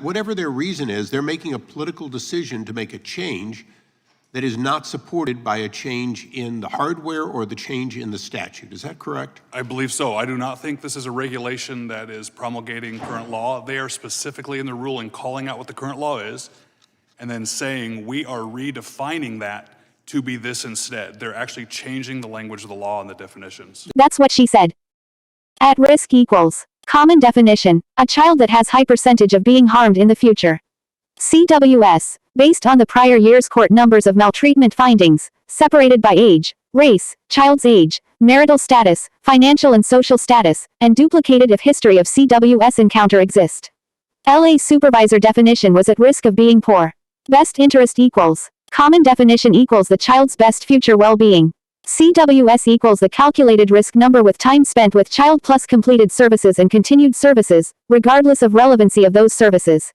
Whatever their reason is, they're making a political decision to make a change that is not supported by a change in the hardware or the change in the statute. Is that correct? I believe so. I do not think this is a regulation that is promulgating current law. They are specifically in the ruling calling out what the current law is and then saying we are redefining that to be this instead. They're actually changing the language of the law and the definitions. That's what she said. At risk equals common definition, a child that has high percentage of being harmed in the future. CWS, based on the prior year's court numbers of maltreatment findings, separated by age, race, child's age, marital status, financial and social status, and duplicated if history of CWS encounter exist. LA supervisor definition was at risk of being poor. Best interest equals common definition equals the child's best future well-being. CWS equals the calculated risk number with time spent with child plus completed services and continued services, regardless of relevancy of those services.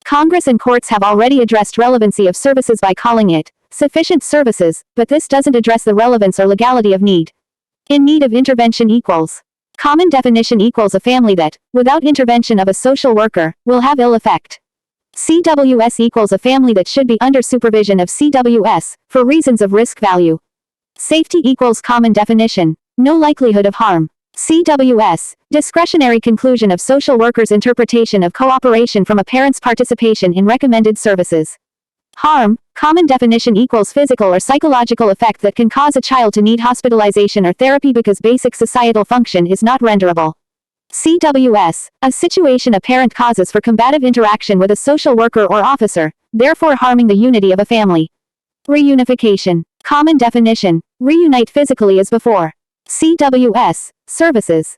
Congress and courts have already addressed relevancy of services by calling it sufficient services, but this doesn't address the relevance or legality of need. In need of intervention equals common definition equals a family that, without intervention of a social worker, will have ill effect. CWS equals a family that should be under supervision of CWS, for reasons of risk value. Safety equals common definition, no likelihood of harm. CWS, discretionary conclusion of social workers' interpretation of cooperation from a parent's participation in recommended services. Harm, common definition equals physical or psychological effect that can cause a child to need hospitalization or therapy because basic societal function is not renderable. CWS, a situation a parent causes for combative interaction with a social worker or officer, therefore harming the unity of a family. Reunification, common definition, reunite physically as before. CWS, services,